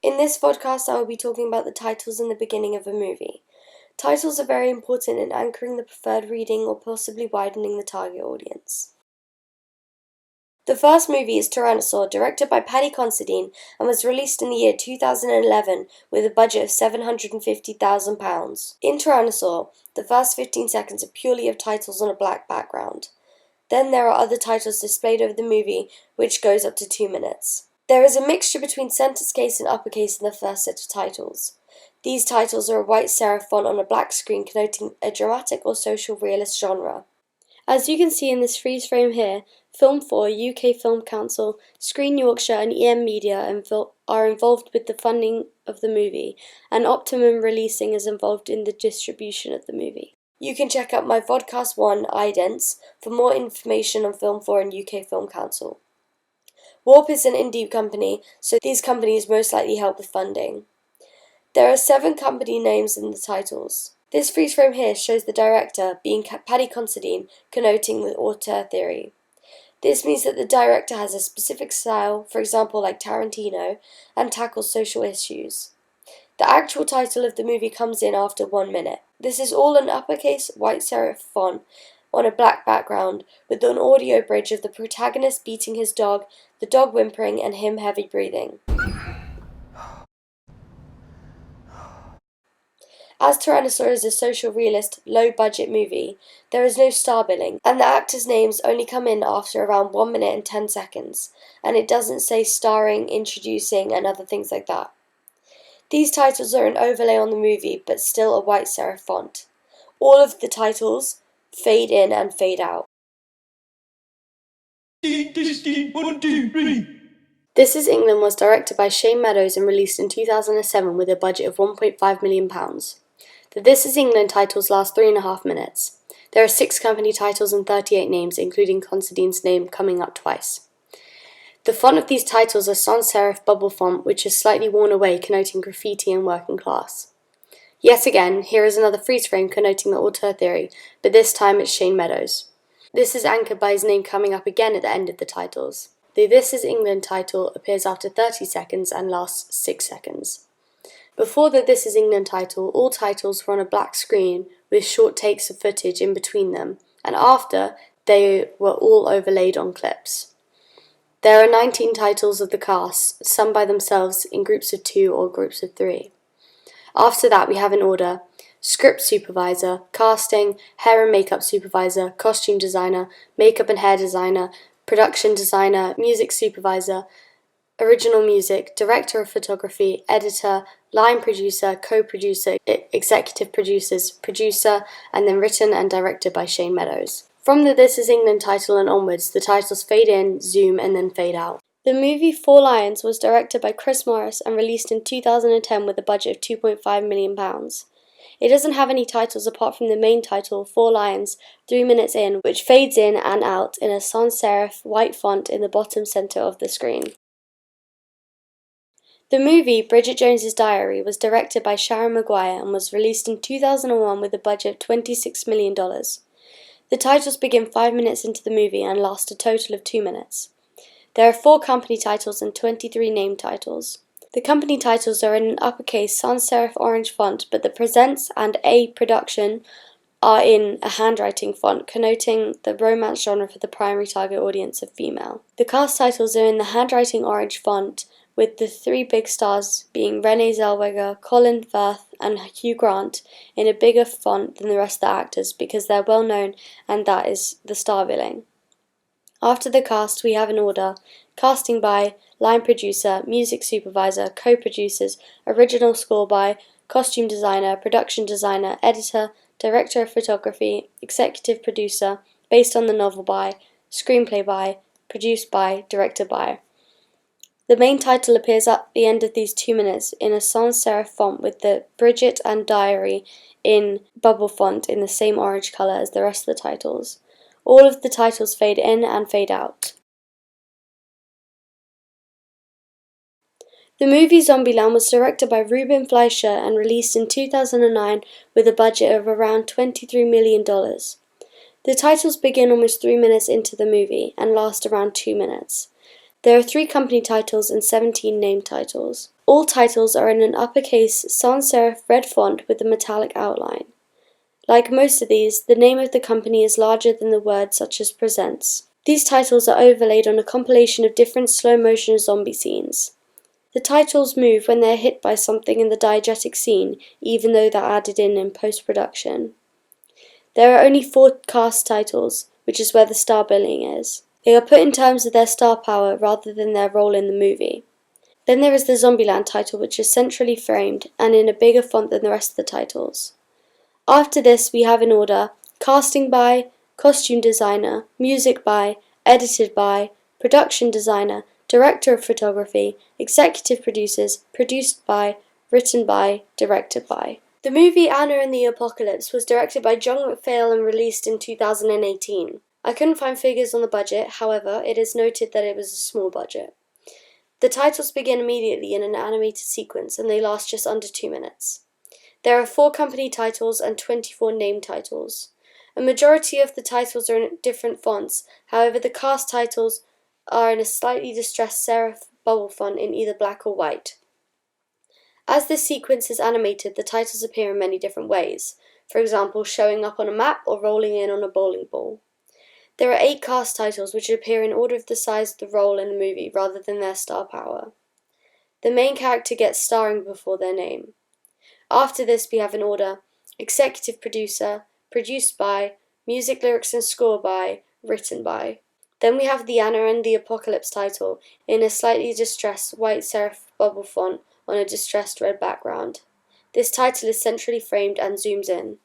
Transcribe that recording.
In this podcast, I will be talking about the titles in the beginning of a movie. Titles are very important in anchoring the preferred reading or possibly widening the target audience. The first movie is Tyrannosaur, directed by Paddy Considine, and was released in the year 2011 with a budget of £750,000. In Tyrannosaur, the first 15 seconds are purely of titles on a black background. Then there are other titles displayed over the movie, which goes up to 2 minutes. There is a mixture between sentence case and uppercase in the first set of titles. These titles are a white serif font on a black screen connoting a dramatic or social realist genre. As you can see in this freeze frame here, Film 4, UK Film Council, Screen Yorkshire and EM Media are involved with the funding of the movie, and Optimum Releasing is involved in the distribution of the movie. You can check out my Vodcast2 idents for more information on Film 4 and UK Film Council. Warp is an indie company, so these companies most likely help with funding. There are 7 company names in the titles. This freeze frame here shows the director, being Paddy Considine, connoting the auteur theory. This means that the director has a specific style, for example like Tarantino, and tackles social issues. The actual title of the movie comes in after 1 minute. This is all in uppercase white serif font on a black background, with an audio bridge of the protagonist beating his dog, the dog whimpering, and him heavy breathing. As Tyrannosaur is a social realist, low-budget movie, there is no star billing, and the actors' names only come in after around 1 minute and 10 seconds, and it doesn't say starring, introducing, and other things like that. These titles are an overlay on the movie, but still a white serif font. All of the titles fade in and fade out. This Is England was directed by Shane Meadows and released in 2007 with a budget of £1.5 million. The This Is England titles last 3.5 minutes. There are 6 company titles and 38 names, including Considine's name coming up twice. The font of these titles are sans serif bubble font, which is slightly worn away, connoting graffiti and working class. Yet again, here is another freeze frame connoting the auteur theory, but this time it's Shane Meadows. This is anchored by his name coming up again at the end of the titles. The This Is England title appears after 30 seconds and lasts 6 seconds. Before the This Is England title, all titles were on a black screen with short takes of footage in between them, and after, they were all overlaid on clips. There are 19 titles of the cast, some by themselves in groups of 2 or groups of 3. After that we have in order: script supervisor, casting, hair and makeup supervisor, costume designer, makeup and hair designer, production designer, music supervisor, original music, director of photography, editor, line producer, co-producer, executive producers, producer, and then written and directed by Shane Meadows. From the This Is England title and onwards, the titles fade in, zoom, and then fade out. The movie 4 Lions was directed by Chris Morris and released in 2010 with a budget of £2.5 million. It doesn't have any titles apart from the main title, 4 Lions, 3 minutes in, which fades in and out in a sans serif white font in the bottom centre of the screen. The movie Bridget Jones's Diary was directed by Sharon Maguire and was released in 2001 with a budget of $26 million. The titles begin 5 minutes into the movie and last a total of 2 minutes. There are 4 company titles and 23 name titles. The company titles are in an uppercase sans serif orange font, but the Presents and A Production are in a handwriting font, connoting the romance genre for the primary target audience of female. The cast titles are in the handwriting orange font, with the 3 big stars being Renee Zellweger, Colin Firth, and Hugh Grant in a bigger font than the rest of the actors because they're well known, and that is the star billing. After the cast, we have in order: casting by, line producer, music supervisor, co-producers, original score by, costume designer, production designer, editor, director of photography, executive producer, based on the novel by, screenplay by, produced by, directed by. The main title appears at the end of these 2 minutes in a sans serif font with the Bridget and Diary in bubble font in the same orange colour as the rest of the titles. All of the titles fade in and fade out. The movie Zombieland was directed by Ruben Fleischer and released in 2009 with a budget of around $23 million. The titles begin almost 3 minutes into the movie and last around 2 minutes. There are 3 company titles and 17 name titles. All titles are in an uppercase sans serif red font with a metallic outline. Like most of these, the name of the company is larger than the word, such as presents. These titles are overlaid on a compilation of different slow-motion zombie scenes. The titles move when they are hit by something in the diegetic scene, even though they're added in post-production. There are only 4 cast titles, which is where the star billing is. They are put in terms of their star power rather than their role in the movie. Then there is the Zombieland title, which is centrally framed and in a bigger font than the rest of the titles. After this, we have in order: casting by, costume designer, music by, edited by, production designer, director of photography, executive producers, produced by, written by, directed by. The movie Anna and the Apocalypse was directed by John McPhail and released in 2018. I couldn't find figures on the budget, however, it is noted that it was a small budget. The titles begin immediately in an animated sequence and they last just under 2 minutes. There are 4 company titles and 24 name titles. A majority of the titles are in different fonts, however the cast titles are in a slightly distressed serif bubble font in either black or white. As this sequence is animated, the titles appear in many different ways, for example showing up on a map or rolling in on a bowling ball. There are 8 cast titles which appear in order of the size of the role in the movie rather than their star power. The main character gets starring before their name. After this we have in order: executive producer, produced by, music, lyrics and score by, written by. Then we have the Anna and the Apocalypse title in a slightly distressed white serif bubble font on a distressed red background. This title is centrally framed and zooms in.